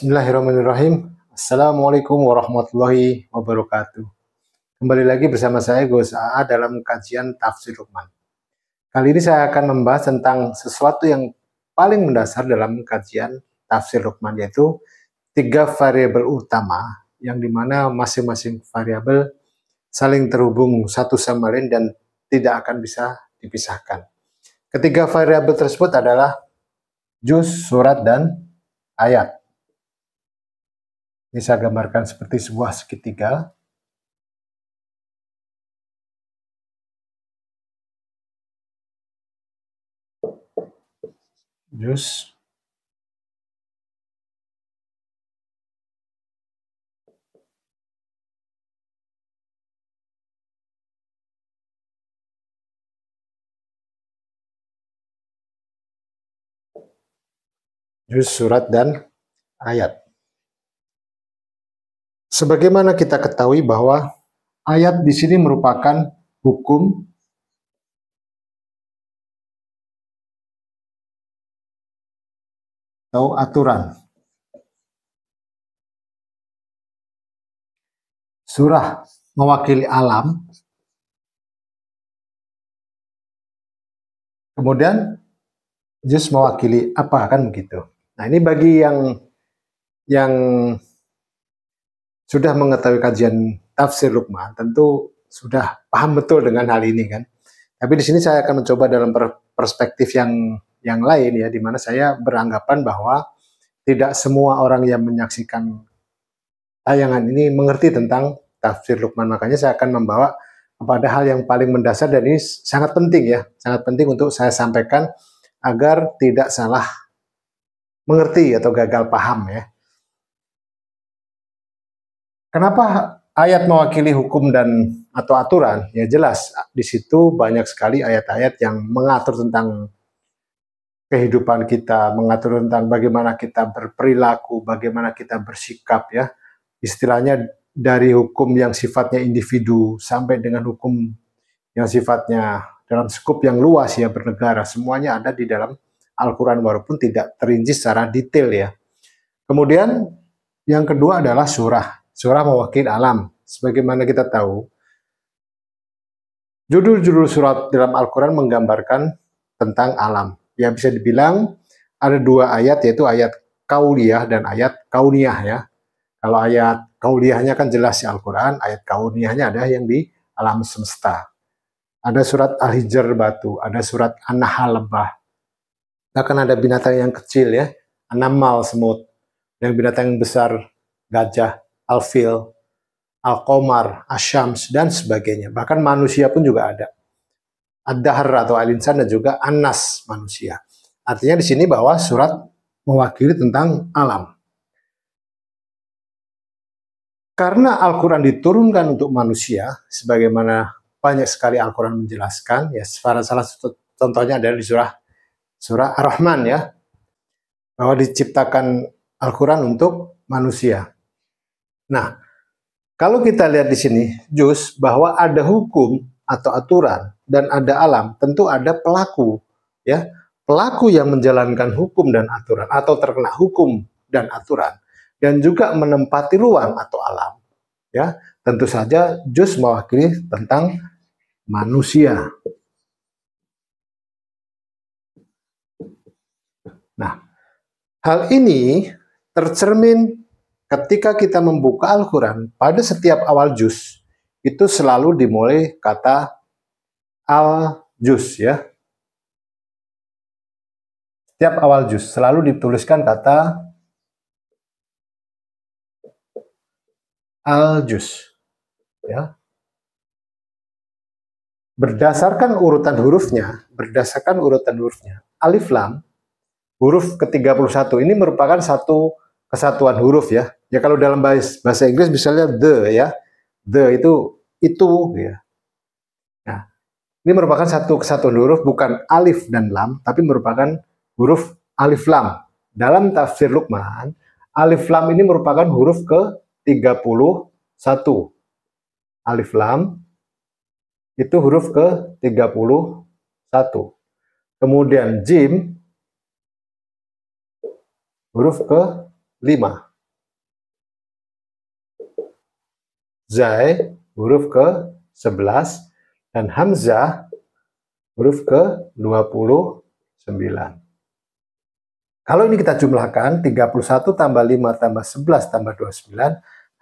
Bismillahirrahmanirrahim. Assalamualaikum warahmatullahi wabarakatuh. Kembali lagi bersama saya Gus AA dalam kajian Tafsir Luqman. Kali ini saya akan membahas tentang sesuatu yang paling mendasar dalam kajian Tafsir Luqman, yaitu 3 variabel utama yang dimana masing-masing variabel saling terhubung satu sama lain dan tidak akan bisa dipisahkan. Ketiga variabel tersebut adalah juz, surat, dan ayat. Ini saya gambarkan seperti sebuah segitiga. Juz, surat, dan ayat. Sebagaimana kita ketahui bahwa ayat di sini merupakan hukum atau aturan. Surah mewakili alam. Kemudian juz mewakili apa, kan begitu. Nah, ini bagi yang sudah mengetahui kajian Tafsir Luqman tentu sudah paham betul dengan hal ini, kan. Tapi di sini saya akan mencoba dalam perspektif yang lain, ya, di mana saya beranggapan bahwa tidak semua orang yang menyaksikan tayangan ini mengerti tentang Tafsir Luqman. Makanya saya akan membawa kepada hal yang paling mendasar, dan ini sangat penting, ya, sangat penting untuk saya sampaikan agar tidak salah mengerti atau gagal paham, ya. Kenapa ayat mewakili hukum dan atau aturan? Ya jelas, di situ banyak sekali ayat-ayat yang mengatur tentang kehidupan kita, mengatur tentang bagaimana kita berperilaku, bagaimana kita bersikap, ya. Istilahnya dari hukum yang sifatnya individu sampai dengan hukum yang sifatnya dalam skup yang luas, ya, bernegara, semuanya ada di dalam Al-Quran walaupun tidak terinci secara detail, ya. Kemudian yang kedua adalah surah. Surah mewakili alam. Sebagaimana kita tahu, judul-judul surat dalam Al-Quran menggambarkan tentang alam. Ya, bisa dibilang ada 2 ayat, yaitu ayat kauliyah dan ayat kauniyah, ya. Kalau ayat kauliyahnya kan jelas di Al-Quran, ayat kauniyahnya ada yang di alam semesta. Ada surat Al-Hijr batu, ada surat An-Nahl lebah. Bahkan ada binatang yang kecil, ya, An-Namal semut, dan binatang yang besar gajah, Al-Fil, Al-Qamar, Asy-Syams, dan sebagainya. Bahkan manusia pun juga ada. Ad-Dahr atau Al-Insan dan juga An-Nas, manusia. Artinya di sini bahwa surat mewakili tentang alam. Karena Al-Quran diturunkan untuk manusia, sebagaimana banyak sekali Al-Quran menjelaskan, ya, salah satu contohnya adalah di surah Ar-Rahman, ya, bahwa diciptakan Al-Quran untuk manusia. Nah, kalau kita lihat di sini, juz, bahwa ada hukum atau aturan dan ada alam, tentu ada pelaku, ya, pelaku yang menjalankan hukum dan aturan atau terkena hukum dan aturan, dan juga menempati ruang atau alam, ya. Tentu saja juz mewakili tentang manusia. Nah, hal ini tercermin ketika kita membuka Al-Quran. Pada setiap awal juz itu selalu dimulai kata al-juz, ya. Setiap awal juz selalu dituliskan kata al-juz, ya. Berdasarkan urutan hurufnya, alif lam, huruf ke-31 ini merupakan satu kesatuan huruf, ya. Ya, kalau dalam bahasa Inggris misalnya the, ya. The itu, ya. Nah, ini merupakan satu kesatuan huruf, bukan alif dan lam, tapi merupakan huruf alif lam. Dalam Tafsir Luqman, alif lam ini merupakan huruf ke-31. Alif lam itu huruf ke-31. Kemudian jim huruf ke-5. Zai huruf ke-11, dan Hamzah huruf ke-29. Kalau ini kita jumlahkan, 31 tambah 5 tambah 11 tambah 29,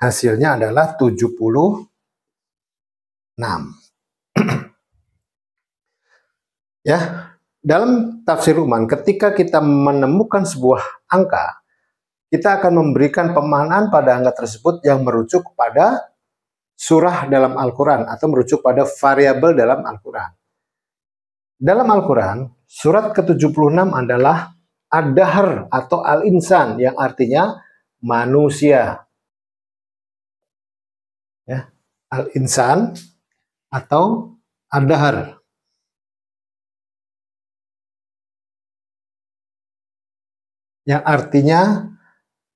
hasilnya adalah 76. Ya, dalam tafsir Luqman, ketika kita menemukan sebuah angka, kita akan memberikan pemaknaan pada angka tersebut yang merujuk pada surah dalam Al-Quran atau merujuk pada variabel dalam Al-Quran. Dalam Al-Quran, surat ke-76 adalah Ad-Dahr atau Al-Insan yang artinya manusia. Ya, Al-Insan atau Ad-Dahr. Yang artinya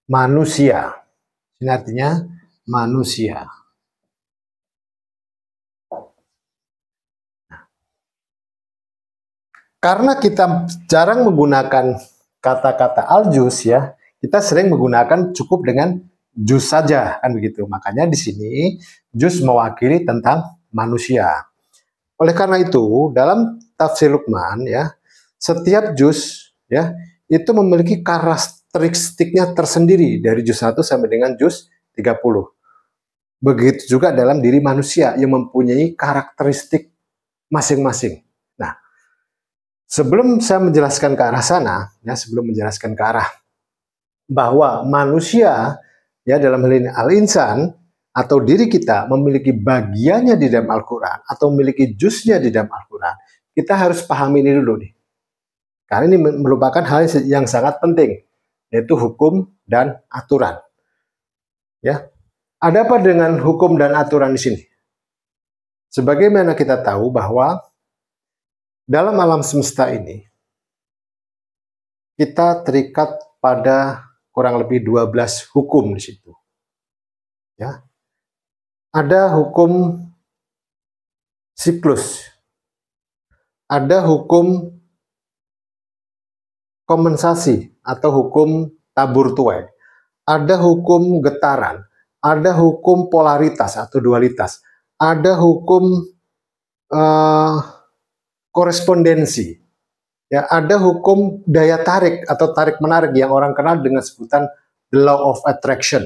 manusia. Ini artinya manusia. Karena kita jarang menggunakan kata-kata al-juz ya, kita sering menggunakan cukup dengan juz saja, kan begitu. Makanya di sini juz mewakili tentang manusia. Oleh karena itu, dalam tafsir Luqman ya, setiap juz ya itu memiliki karakteristiknya tersendiri dari juz 1 sampai dengan juz 30. Begitu juga dalam diri manusia yang mempunyai karakteristik masing-masing. Nah, sebelum saya menjelaskan ke arah sana, ya sebelum menjelaskan ke arah bahwa manusia ya dalam hal ini al-insan atau diri kita memiliki bagiannya di dalam Al-Quran atau memiliki juznya di dalam Al-Quran, kita harus pahami ini dulu nih. Karena ini merupakan hal yang sangat penting, yaitu hukum dan aturan. Ya, ada apa dengan hukum dan aturan di sini? Sebagaimana kita tahu bahwa dalam alam semesta ini, kita terikat pada kurang lebih 12 hukum di situ. Ya. Ada hukum siklus, ada hukum kompensasi atau hukum tabur tuai, ada hukum getaran, ada hukum polaritas atau dualitas, ada hukum korespondensi, ya, ada hukum daya tarik atau tarik menarik yang orang kenal dengan sebutan the law of attraction.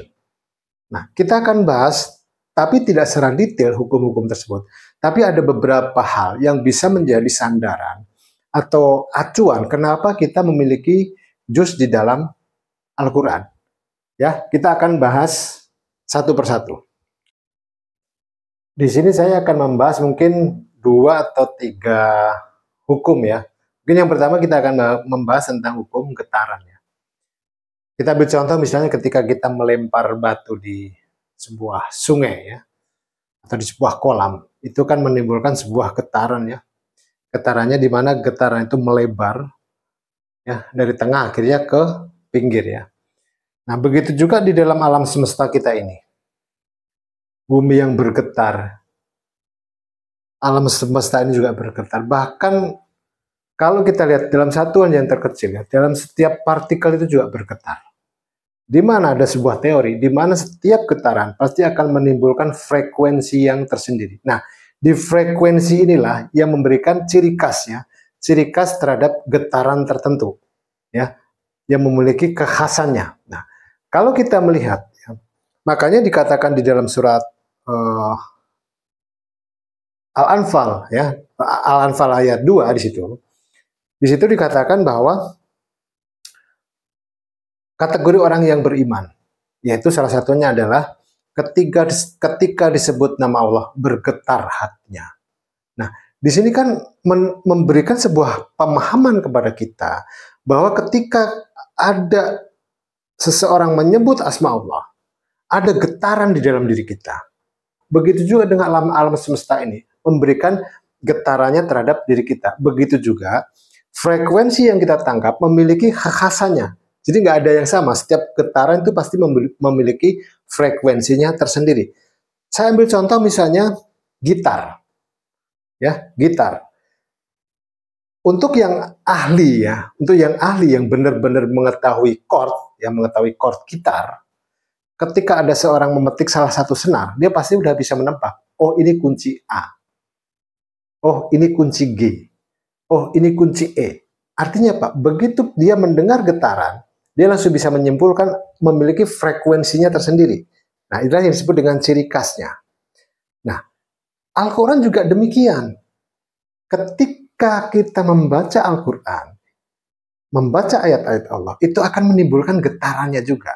Nah, kita akan bahas, tapi tidak secara detail hukum-hukum tersebut. Tapi ada beberapa hal yang bisa menjadi sandaran atau acuan kenapa kita memiliki juz di dalam Al-Quran. Ya, kita akan bahas satu persatu. Di sini saya akan membahas mungkin 2 atau 3 hukum ya. Mungkin yang pertama kita akan membahas tentang hukum getaran ya. Kita ambil contoh misalnya ketika kita melempar batu di sebuah sungai ya, atau di sebuah kolam, itu kan menimbulkan sebuah getaran ya. Getarannya di mana getaran itu melebar ya dari tengah akhirnya ke pinggir ya. Nah, begitu juga di dalam alam semesta kita ini. Bumi yang bergetar, alam semesta ini juga bergetar. Bahkan kalau kita lihat dalam satuan yang terkecil, ya, dalam setiap partikel itu juga bergetar. Di mana ada sebuah teori, di mana setiap getaran pasti akan menimbulkan frekuensi yang tersendiri. Nah, di frekuensi inilah yang memberikan ciri khas ya, ciri khas terhadap getaran tertentu, ya, yang memiliki kekhasannya. Nah, kalau kita melihat, ya, makanya dikatakan di dalam surat Al-Anfal ya, Al-Anfal ayat 2 di situ. Di situ dikatakan bahwa kategori orang yang beriman, yaitu salah satunya adalah ketika disebut nama Allah bergetar hatinya. Nah, di sini kan memberikan sebuah pemahaman kepada kita bahwa ketika ada seseorang menyebut asma Allah, ada getaran di dalam diri kita. Begitu juga dengan alam semesta ini, memberikan getarannya terhadap diri kita. Begitu juga frekuensi yang kita tangkap memiliki kekhasannya. Jadi nggak ada yang sama. Setiap getaran itu pasti memiliki frekuensinya tersendiri. Saya ambil contoh misalnya gitar, ya gitar. Untuk yang ahli ya, untuk yang ahli yang benar-benar mengetahui chord, yang mengetahui chord gitar, ketika ada seorang memetik salah satu senar, dia pasti udah bisa menebak. Oh, ini kunci A. Oh, ini kunci G. Oh, ini kunci E. Artinya apa? Begitu dia mendengar getaran, dia langsung bisa menyimpulkan memiliki frekuensinya tersendiri. Nah, inilah yang disebut dengan ciri khasnya. Nah, Al-Quran juga demikian. Ketika kita membaca Al-Quran, membaca ayat-ayat Allah, itu akan menimbulkan getarannya juga.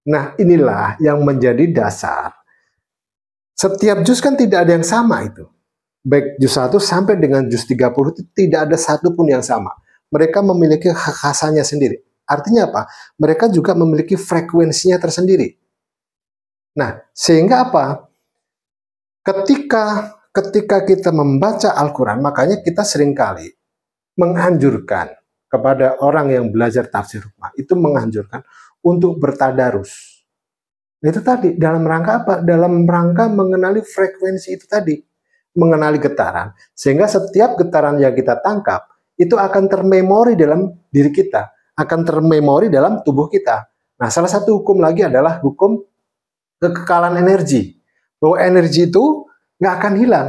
Nah, inilah yang menjadi dasar. Setiap juz kan tidak ada yang sama itu. Baik juz 1 sampai dengan juz 30 itu tidak ada satupun yang sama. Mereka memiliki kekhasannya sendiri. Artinya apa? Mereka juga memiliki frekuensinya tersendiri. Nah, sehingga apa? Ketika kita membaca Al-Quran, makanya kita seringkali menganjurkan kepada orang yang belajar tafsir hikmah, itu menganjurkan untuk bertadarus. Itu tadi, dalam rangka apa? Dalam rangka mengenali frekuensi itu tadi. Mengenali getaran. Sehingga setiap getaran yang kita tangkap, itu akan termemori dalam diri kita. Akan termemori dalam tubuh kita. Nah, salah satu hukum lagi adalah hukum kekekalan energi. Bahwa energi itu nggak akan hilang.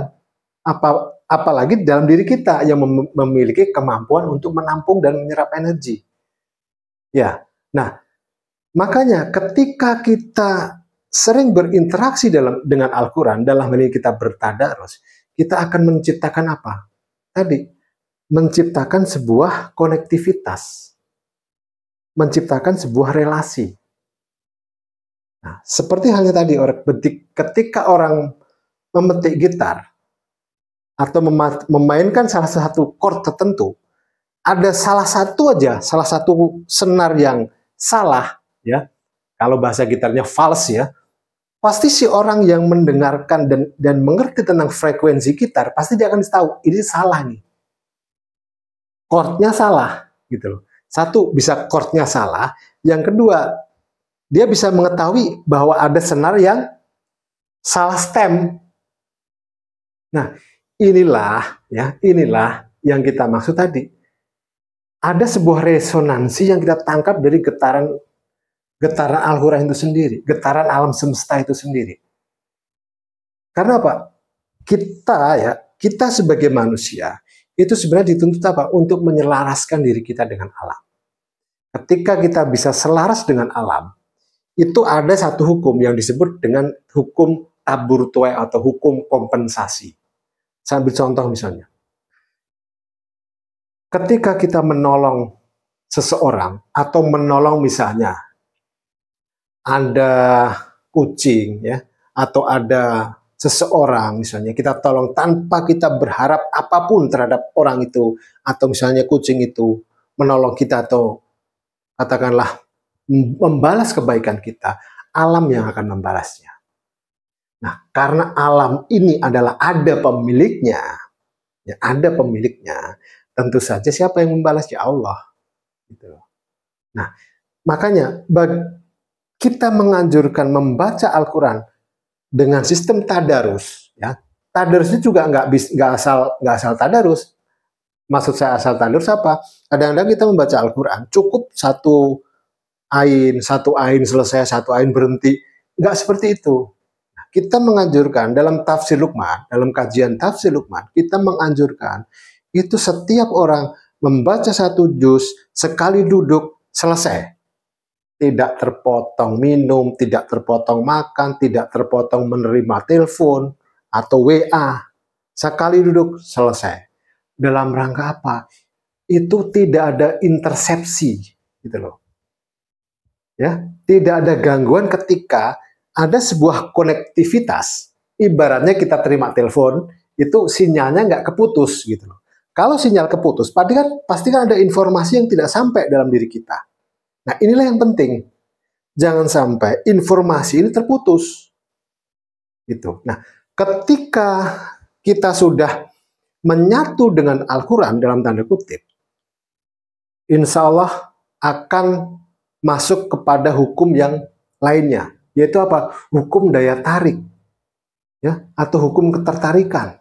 Apalagi dalam diri kita yang memiliki kemampuan untuk menampung dan menyerap energi. Ya, nah, makanya ketika kita sering berinteraksi dengan Al-Quran, dalam hal ini kita bertadarus, kita akan menciptakan apa? Tadi, menciptakan sebuah konektivitas, menciptakan sebuah relasi. Nah, seperti halnya tadi, ketika orang memetik gitar, atau memainkan salah satu chord tertentu, ada salah satu senar yang salah, ya. Kalau bahasa gitarnya fals, ya. Pasti si orang yang mendengarkan dan mengerti tentang frekuensi gitar, pasti dia akan tahu ini salah nih. Chordnya salah, gitu loh. Satu, bisa chordnya salah. Yang kedua, dia bisa mengetahui bahwa ada senar yang salah stem. Nah, inilah yang kita maksud tadi. Ada sebuah resonansi yang kita tangkap dari getaran Al-Quran itu sendiri, getaran alam semesta itu sendiri. Karena apa? Kita sebagai manusia itu sebenarnya dituntut apa? Untuk menyelaraskan diri kita dengan alam. Ketika kita bisa selaras dengan alam, itu ada satu hukum yang disebut dengan hukum tabur tuai atau hukum kompensasi. Saya ambil contoh misalnya. Ketika kita menolong seseorang atau menolong misalnya ada kucing, ya, atau ada seseorang misalnya, kita tolong tanpa kita berharap apapun terhadap orang itu, atau misalnya kucing itu menolong kita atau katakanlah membalas kebaikan kita, alam yang akan membalasnya. Nah, karena alam ini adalah ada pemiliknya, ya, ada pemiliknya, tentu saja siapa yang membalas? Ya Allah. Gitu. Nah, makanya kita menganjurkan membaca Al-Quran dengan sistem tadarus. Ya, tadarusnya juga nggak asal tadarus. Maksud saya asal tadarus apa? Kadang-kadang kita membaca Al-Quran cukup satu ain selesai, satu ain berhenti. Nggak seperti itu. Kita menganjurkan dalam tafsir Luqman, dalam kajian tafsir Luqman, kita menganjurkan itu setiap orang membaca satu juz sekali duduk selesai. Tidak terpotong minum, tidak terpotong makan, tidak terpotong menerima telepon atau WA. Sekali duduk selesai. Dalam rangka apa? Itu tidak ada intersepsi, gitu loh. Ya, tidak ada gangguan ketika ada sebuah konektivitas. Ibaratnya kita terima telepon, itu sinyalnya nggak keputus, gitu loh. Kalau sinyal keputus, pasti kan ada informasi yang tidak sampai dalam diri kita. Nah, inilah yang penting. Jangan sampai informasi ini terputus. Gitu. Nah, ketika kita sudah menyatu dengan Al-Quran dalam tanda kutip, insya Allah akan masuk kepada hukum yang lainnya. Yaitu apa? Hukum daya tarik. Ya, atau hukum ketertarikan.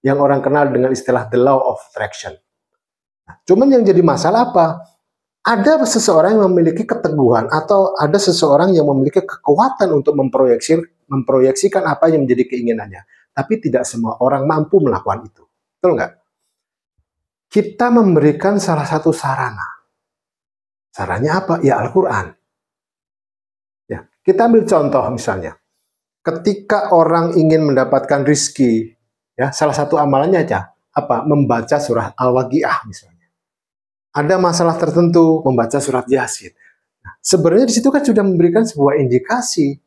Yang orang kenal dengan istilah the law of attraction. Nah, cuman yang jadi masalah apa? Ada seseorang yang memiliki keteguhan atau ada seseorang yang memiliki kekuatan untuk memproyeksikan apa yang menjadi keinginannya. Tapi tidak semua orang mampu melakukan itu. Betul nggak? Kita memberikan salah satu sarana. Sarannya apa? Ya Al-Quran. Ya, kita ambil contoh misalnya. Ketika orang ingin mendapatkan rizki, ya salah satu amalannya aja apa? Membaca surah Al-Waqiah misalnya. Ada masalah tertentu, membaca surat Yasin. Nah, sebenarnya di situ kan sudah memberikan sebuah indikasi,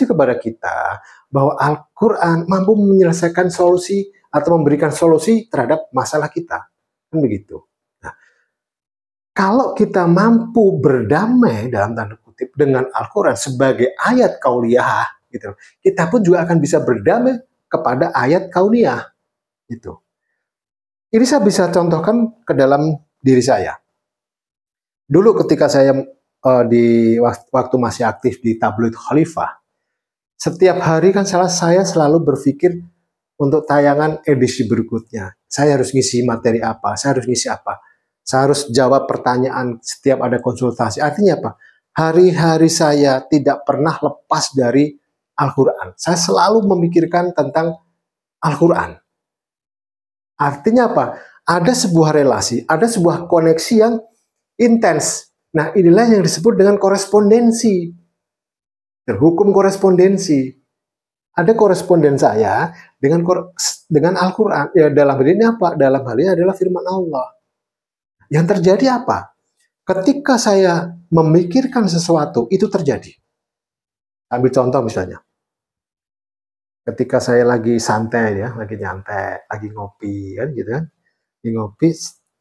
kepada kita bahwa Al-Quran mampu menyelesaikan solusi atau memberikan solusi terhadap masalah kita. Kan begitu. Nah, kalau kita mampu berdamai dalam tanda kutip dengan Al-Quran sebagai ayat kauliyah, gitu, kita pun juga akan bisa berdamai kepada ayat kauniyah. Gitu. Ini saya bisa contohkan ke dalam diri saya. Dulu ketika saya di waktu masih aktif di Tabloid Khalifah, setiap hari kan saya selalu berpikir untuk tayangan edisi berikutnya. Saya harus ngisi materi apa, saya harus ngisi apa. Saya harus jawab pertanyaan setiap ada konsultasi. Artinya apa? Hari-hari saya tidak pernah lepas dari Al-Quran. Saya selalu memikirkan tentang Al-Quran. Artinya apa? Ada sebuah relasi, ada sebuah koneksi yang intens. Nah, inilah yang disebut dengan korespondensi. Hukum korespondensi. Ada koresponden saya dengan Al-Quran. Ya, dalam hal ini apa? Dalam hal ini adalah firman Allah. Yang terjadi apa? Ketika saya memikirkan sesuatu, itu terjadi. Ambil contoh misalnya. Ketika saya lagi santai ya, lagi nyantai, lagi ngopi kan gitu kan. Lagi ngopi,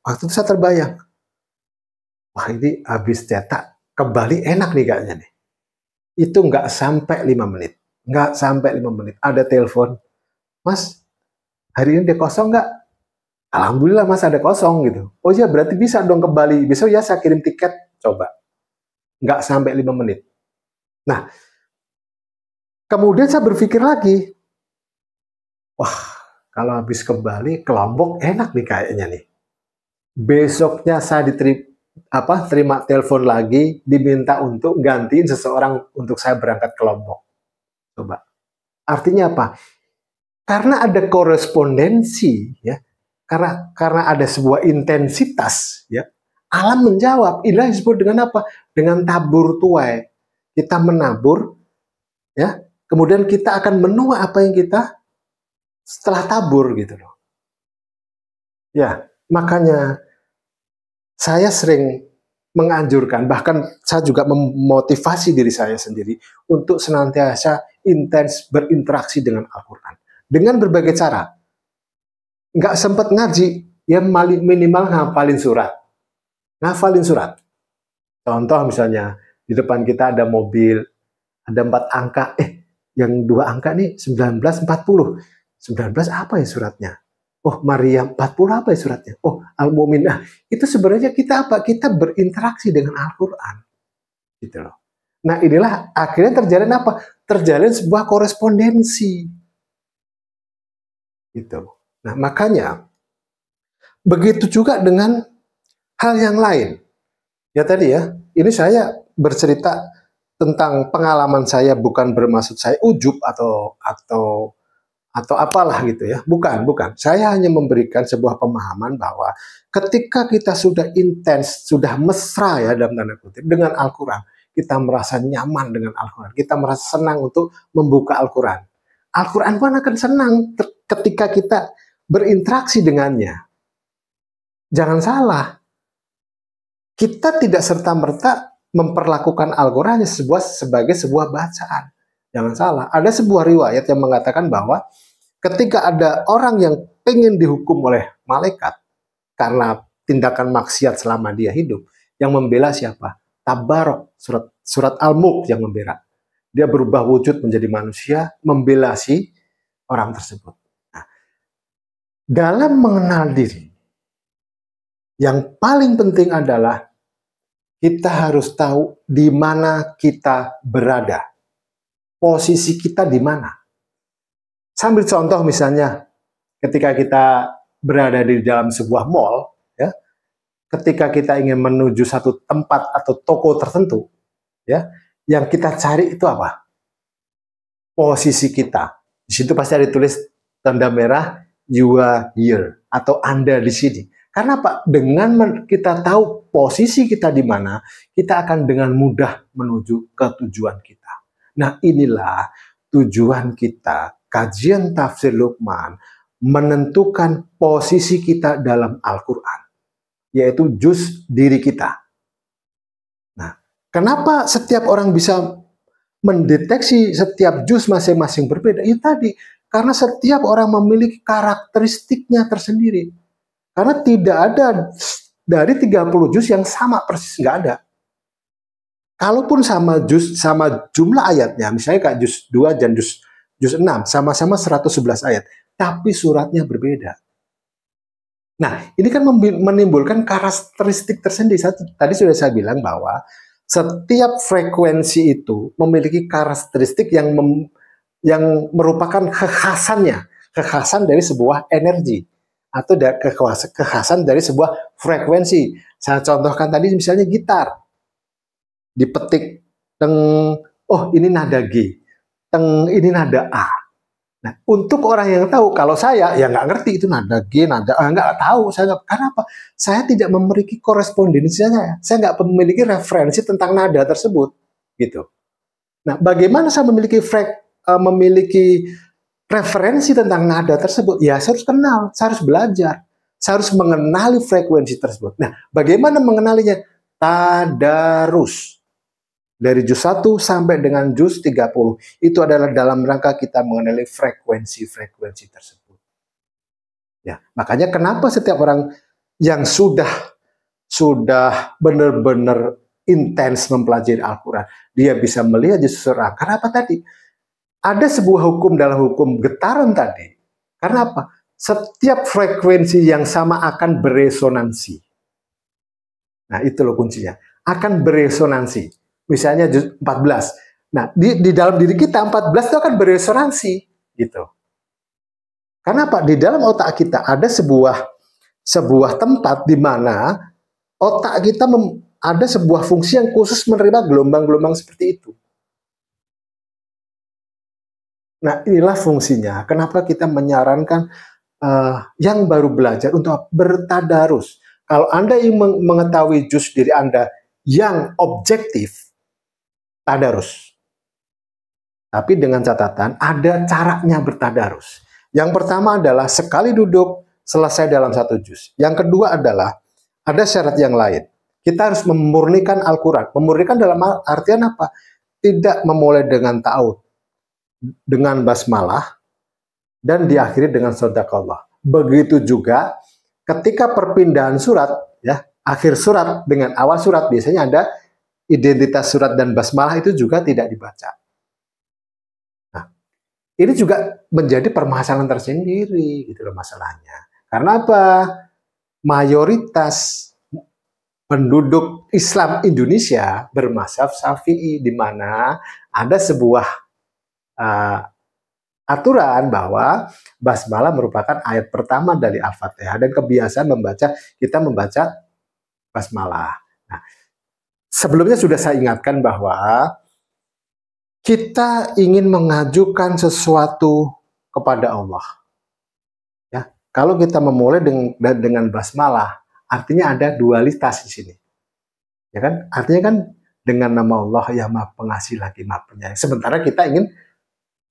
waktu itu saya terbayang. Wah, ini habis cetak kembali enak nih kayaknya nih. Itu nggak sampai 5 menit. Nggak sampai 5 menit. Ada telepon. Mas, hari ini dia kosong nggak? Alhamdulillah mas ada kosong gitu. Oh iya berarti bisa dong kembali. Besok ya saya kirim tiket. Coba. Nggak sampai 5 menit. Nah, kemudian saya berpikir lagi. Wah, kalau habis kembali ke Lombok enak nih kayaknya nih. Besoknya saya terima telepon lagi, diminta untuk gantiin seseorang untuk saya berangkat ke Lombok. Coba. Artinya apa? Karena ada korespondensi, ya. Karena ada sebuah intensitas, ya. Alam menjawab. Inilah disebut dengan apa? Dengan tabur tuai. Kita menabur, ya. Kemudian kita akan menuai apa yang kita setelah tabur gitu loh. Ya, makanya saya sering menganjurkan, bahkan saya juga memotivasi diri saya sendiri untuk senantiasa intens berinteraksi dengan Al-Quran. Dengan berbagai cara. Nggak sempat ngaji, ya minimal ngafalin surat. Ngafalin surat. Contoh misalnya, di depan kita ada mobil, ada 4 angka, yang 2 angka nih 1940. 19 apa ya suratnya? Oh, Maryam 40 apa ya suratnya? Oh, Al-Mu'min. Nah, itu sebenarnya kita apa? Kita berinteraksi dengan Al-Quran. Gitu loh. Nah, inilah akhirnya terjalin apa? Terjalin sebuah korespondensi. Gitu. Nah, makanya begitu juga dengan hal yang lain. Ya tadi ya, ini saya bercerita tentang pengalaman saya, bukan bermaksud saya ujub atau apalah gitu ya. Bukan. Saya hanya memberikan sebuah pemahaman bahwa ketika kita sudah intens, sudah mesra ya dalam tanda kutip dengan Al-Quran, kita merasa nyaman dengan Al-Quran, kita merasa senang untuk membuka Al-Quran. Al-Quran pun akan senang ketika kita berinteraksi dengannya. Jangan salah, kita tidak serta-merta memperlakukan Al-Quran sebagai sebuah bacaan. Jangan salah, ada sebuah riwayat yang mengatakan bahwa ketika ada orang yang pengen dihukum oleh malaikat karena tindakan maksiat selama dia hidup, yang membela siapa? Tabarok, surat Al-Mulk yang membela. Dia berubah wujud menjadi manusia, membela si orang tersebut. Nah, dalam mengenal diri, yang paling penting adalah kita harus tahu di mana kita berada. Posisi kita di mana. Sambil contoh misalnya, ketika kita berada di dalam sebuah mall, ya, ketika kita ingin menuju satu tempat atau toko tertentu, ya, yang kita cari itu apa? Posisi kita. Di situ pasti ada tulis tanda merah, you are here, atau Anda di sini. Karena apa? Dengan kita tahu posisi kita di mana, kita akan dengan mudah menuju ke tujuan kita. Nah, inilah tujuan kita, kajian tafsir Luqman, menentukan posisi kita dalam Al-Quran, yaitu juz diri kita. Nah, kenapa setiap orang bisa mendeteksi setiap juz masing-masing berbeda? Itu tadi, karena setiap orang memiliki karakteristiknya tersendiri. Karena tidak ada dari 30 juz yang sama persis, nggak ada. Kalaupun sama juz, sama jumlah ayatnya, misalnya kayak juz 2 dan juz 6, sama-sama 111 ayat, tapi suratnya berbeda. Nah, ini kan menimbulkan karakteristik tersendiri. Tadi sudah saya bilang bahwa setiap frekuensi itu memiliki karakteristik yang merupakan kekhasan dari sebuah energi atau kekhasan dari sebuah frekuensi. Saya contohkan tadi misalnya gitar, dipetik teng, oh ini nada G, teng ini nada A. Nah, untuk orang yang tahu, kalau saya ya nggak ngerti itu nada G, nada A, nggak tahu. Karena apa? Saya tidak memiliki korespondensinya, saya nggak memiliki referensi tentang nada tersebut, gitu. Nah, bagaimana saya memiliki referensi tentang nada tersebut? Ya, saya harus kenal, saya harus belajar, saya harus mengenali frekuensi tersebut. Nah, bagaimana mengenalinya? Tadarus. Dari juz 1 sampai dengan juz 30. Itu adalah dalam rangka kita mengenali frekuensi-frekuensi tersebut. Ya, makanya kenapa setiap orang yang sudah benar-benar intens mempelajari Al-Quran, dia bisa melihat juz surah. Karena apa tadi? Ada sebuah hukum dalam hukum getaran tadi. Karena apa? Setiap frekuensi yang sama akan beresonansi. Nah, itu loh kuncinya. Akan beresonansi. Misalnya juz 14. Nah, di dalam diri kita 14 itu akan beresonansi, gitu. Karena apa? Di dalam otak kita ada sebuah tempat di mana otak kita ada sebuah fungsi yang khusus menerima gelombang-gelombang seperti itu. Nah, inilah fungsinya. Kenapa kita menyarankan yang baru belajar untuk bertadarus. Kalau Anda ingin mengetahui juz diri Anda yang objektif, tadarus. Tapi dengan catatan, ada caranya bertadarus. Yang pertama adalah sekali duduk, selesai dalam satu juz. Yang kedua adalah, ada syarat yang lain. Kita harus memurnikan Al-Quran. Memurnikan dalam artian apa? Tidak memulai dengan ta'awud, dengan basmalah, dan diakhiri dengan shadaqallah. Begitu juga ketika perpindahan surat, ya, akhir surat dengan awal surat, biasanya ada identitas surat dan basmalah itu juga tidak dibaca. Nah, ini juga menjadi permasalahan tersendiri, gitu loh masalahnya. Karena apa? Mayoritas penduduk Islam Indonesia bermazhab Syafi'i, di mana ada sebuah aturan bahwa basmalah merupakan ayat pertama dari Al-Fatihah dan kebiasaan kita membaca basmalah. Nah, sebelumnya sudah saya ingatkan bahwa kita ingin mengajukan sesuatu kepada Allah. Ya, kalau kita memulai dengan basmalah, artinya ada dualitas di sini. Ya kan? Artinya kan dengan nama Allah yang Maha Pengasih lagi Maha Penyayang. Sementara kita ingin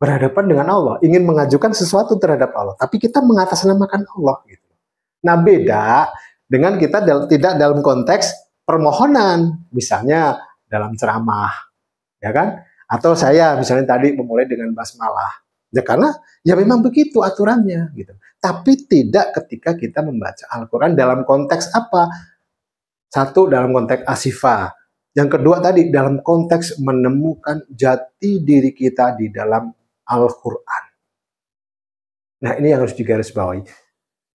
berhadapan dengan Allah, ingin mengajukan sesuatu terhadap Allah, tapi kita mengatasnamakan Allah, gitu. Nah, beda dengan kita tidak dalam konteks permohonan, misalnya dalam ceramah, ya kan? Atau saya misalnya tadi memulai dengan basmalah, ya karena ya memang begitu aturannya, gitu. Tapi tidak ketika kita membaca Al-Quran dalam konteks apa? Satu, dalam konteks asifah. Yang kedua tadi, dalam konteks menemukan jati diri kita di dalam Al-Quran. Nah, ini yang harus digarisbawahi.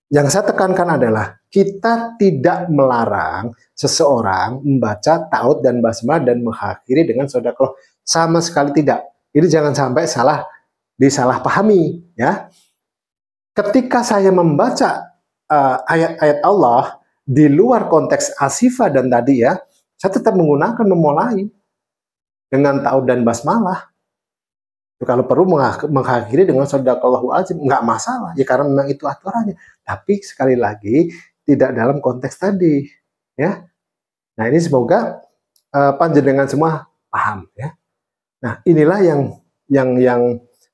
Yang saya tekankan adalah kita tidak melarang seseorang membaca ta'awud dan basmalah dan mengakhiri dengan shadaqallah. Sama sekali tidak. Ini jangan sampai disalahpahami, ya. Ketika saya membaca ayat-ayat Allah di luar konteks asifah dan tadi ya, saya tetap menggunakan memulai dengan ta'awud dan basmalah. Kalau perlu mengakhiri dengan shadaqallahu azim, nggak masalah ya, karena memang itu aturannya. Tapi sekali lagi tidak dalam konteks tadi ya. Nah ini semoga panjenengan semua paham ya. Nah inilah yang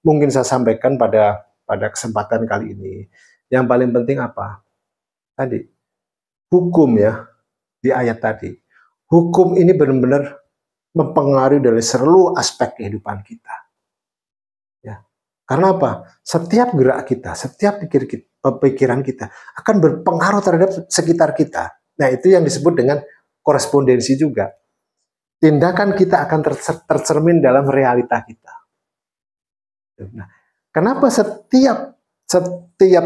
mungkin saya sampaikan pada kesempatan kali ini. Yang paling penting apa? Tadi hukum ya, di ayat tadi. Hukum ini benar-benar mempengaruhi dari seluruh aspek kehidupan kita. Ya. Karena apa? Setiap gerak kita, setiap pikiran kita akan berpengaruh terhadap sekitar kita. Nah, itu yang disebut dengan korespondensi juga. Tindakan kita akan tercermin dalam realita kita. Nah, kenapa setiap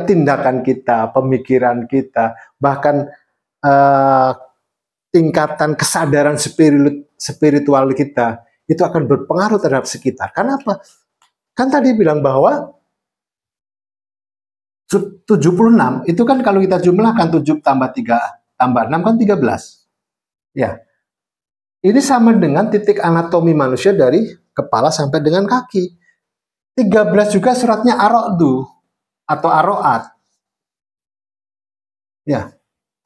tindakan kita, pemikiran kita, bahkan tingkatan kesadaran spiritual kita itu akan berpengaruh terhadap sekitar. Karena apa? Kan tadi bilang bahwa 76 itu kan kalau kita jumlahkan 7 tambah 3 tambah 6 kan 13. Ya. Ini sama dengan titik anatomi manusia dari kepala sampai dengan kaki. 13 juga suratnya Ar-Ra'du atau Ar-Ra'ad. Ya.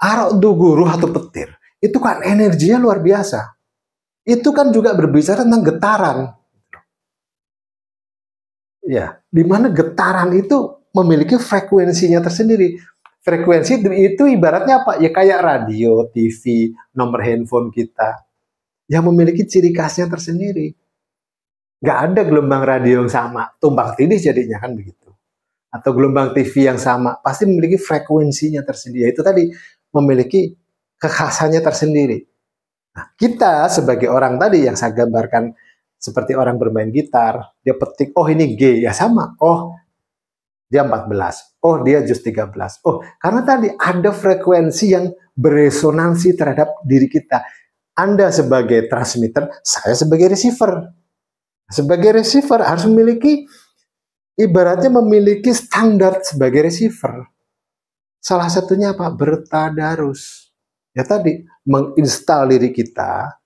Ar-Ra'du guru atau petir. Itu kan energinya luar biasa. Itu kan juga berbicara tentang getaran. Ya, di mana getaran itu memiliki frekuensinya tersendiri. Frekuensi itu ibaratnya apa? Ya kayak radio, TV, nomor handphone kita yang memiliki ciri khasnya tersendiri. Nggak ada gelombang radio yang sama, tumpang tindih jadinya kan begitu. Atau gelombang TV yang sama, pasti memiliki frekuensinya tersendiri. Itu tadi memiliki kekhasannya tersendiri. Nah, kita sebagai orang tadi yang saya gambarkan seperti orang bermain gitar, dia petik, oh ini G, ya sama, oh dia 14, oh dia just 13. Oh, karena tadi ada frekuensi yang beresonansi terhadap diri kita. Anda sebagai transmitter, saya sebagai receiver. Sebagai receiver harus memiliki, ibaratnya memiliki standar sebagai receiver. Salah satunya apa? Bertadarus. Ya tadi, menginstal diri kita,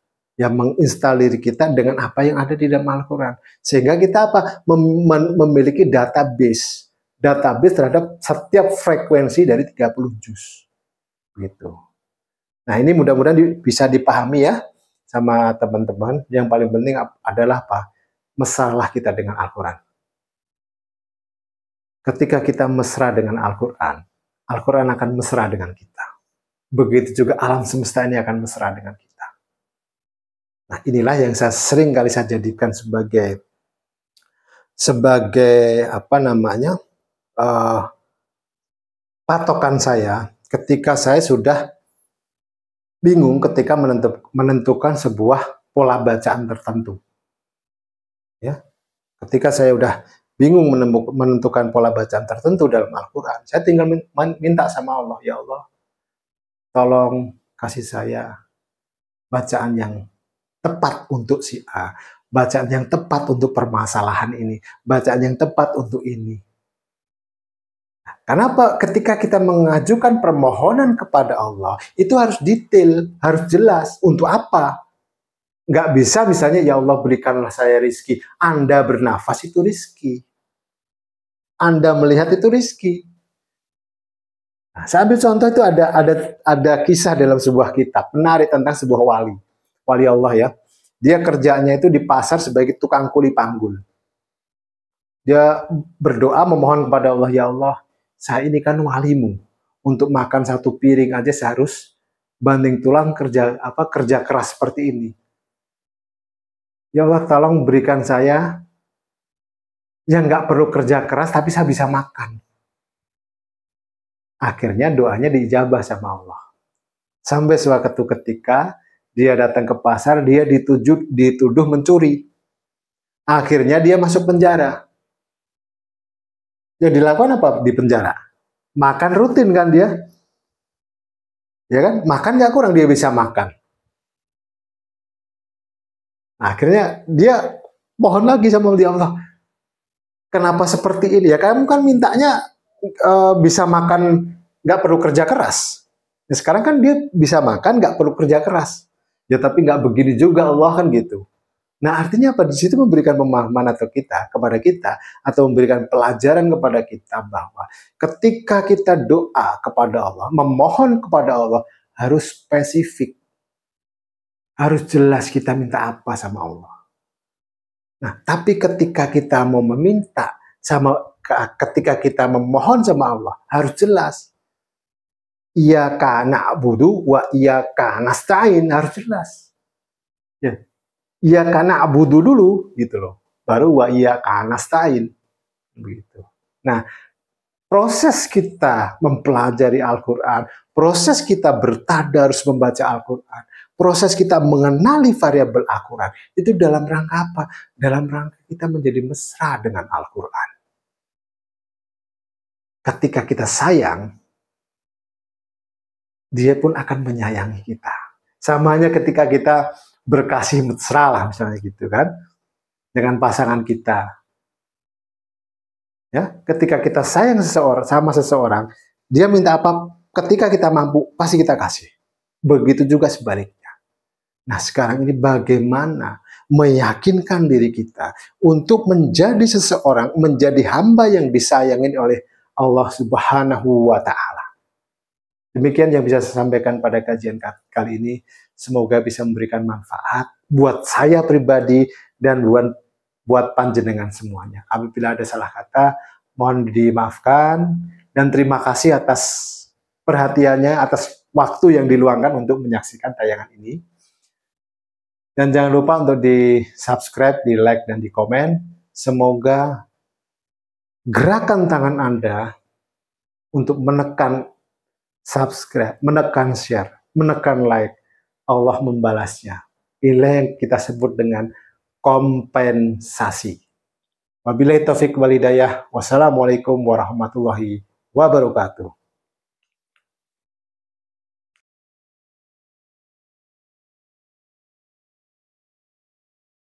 dengan apa yang ada di dalam Al-Quran. Sehingga kita apa? Memiliki database terhadap setiap frekuensi dari 30 juz. Gitu. Nah ini mudah-mudahan bisa dipahami ya sama teman-teman. Yang paling penting adalah apa? Mesralah kita dengan Al-Quran. Ketika kita mesra dengan Al-Quran, Al-Quran akan mesra dengan kita. Begitu juga alam semesta ini akan mesra dengan kita. Nah inilah yang saya sering kali saya jadikan sebagai apa namanya patokan saya ketika saya sudah bingung ketika menentukan sebuah pola bacaan tertentu. Ya, ketika saya udah bingung menentukan pola bacaan tertentu dalam Al-Quran, saya tinggal minta sama Allah, ya Allah, tolong kasih saya bacaan yang tepat untuk si A, bacaan yang tepat untuk permasalahan ini, bacaan yang tepat untuk ini. Kenapa? Ketika kita mengajukan permohonan kepada Allah, itu harus detail, harus jelas. Untuk apa? Nggak bisa misalnya, ya Allah berikanlah saya rizki. Anda bernafas itu rizki. Anda melihat itu rizki. Nah, saya ambil contoh itu ada kisah dalam sebuah kitab, menarik tentang sebuah wali Allah ya. Dia kerjanya itu di pasar sebagai tukang kuli panggul. Dia berdoa memohon kepada Allah, ya Allah, saya ini kan walimu. Untuk makan satu piring aja saya harus banting tulang kerja keras seperti ini. Ya Allah, tolong berikan saya yang nggak perlu kerja keras tapi saya bisa makan. Akhirnya doanya diijabah sama Allah. Sampai suatu ketika dia datang ke pasar, dia dituduh mencuri. Akhirnya dia masuk penjara. Yang dilakukan apa di penjara? Makan rutin kan dia? Ya kan? Makan nggak kurang dia bisa makan. Nah, akhirnya dia mohon lagi sama Allah. Kenapa seperti ini? Ya kamu kan mintanya bisa makan, nggak perlu kerja keras. Nah, sekarang kan dia bisa makan, nggak perlu kerja keras. Ya tapi nggak begini juga Allah kan gitu. Nah artinya apa? Di situ memberikan pemahaman atau kepada kita atau memberikan pelajaran kepada kita bahwa ketika kita doa kepada Allah, memohon kepada Allah harus spesifik, harus jelas kita minta apa sama Allah. Nah tapi ketika kita mau meminta ketika kita memohon sama Allah harus jelas. Iyyaka na'budu wa iyyaka nasta'in, harus jelas. Ya. Iyyaka na'budu dulu gitu loh. Baru wa iyyaka nasta'in begitu. Nah, proses kita mempelajari Al-Qur'an, proses kita bertadarus membaca Al-Qur'an, proses kita mengenali variabel Al-Qur'an, itu dalam rangka apa? Dalam rangka kita menjadi mesra dengan Al-Qur'an. Ketika kita sayang, dia pun akan menyayangi kita. Samanya ketika kita berkasih mesra lah misalnya gitu kan, dengan pasangan kita. Ya, ketika kita sayang sama seseorang, dia minta apa, ketika kita mampu, pasti kita kasih. Begitu juga sebaliknya. Nah, sekarang ini bagaimana meyakinkan diri kita untuk menjadi seseorang, menjadi hamba yang disayangi oleh Allah Subhanahu wa Ta'ala. Demikian yang bisa saya sampaikan pada kajian kali ini. Semoga bisa memberikan manfaat buat saya pribadi dan buat panjenengan semuanya. Apabila ada salah kata, mohon dimaafkan. Dan terima kasih atas perhatiannya, atas waktu yang diluangkan untuk menyaksikan tayangan ini. Dan jangan lupa untuk di-subscribe, di-like, dan di-komen. Semoga gerakan tangan Anda untuk menekan subscribe, menekan share, menekan like, Allah membalasnya. Inilah yang kita sebut dengan kompensasi. Wabillahi taufik wal hidayah. Wassalamualaikum warahmatullahi wabarakatuh.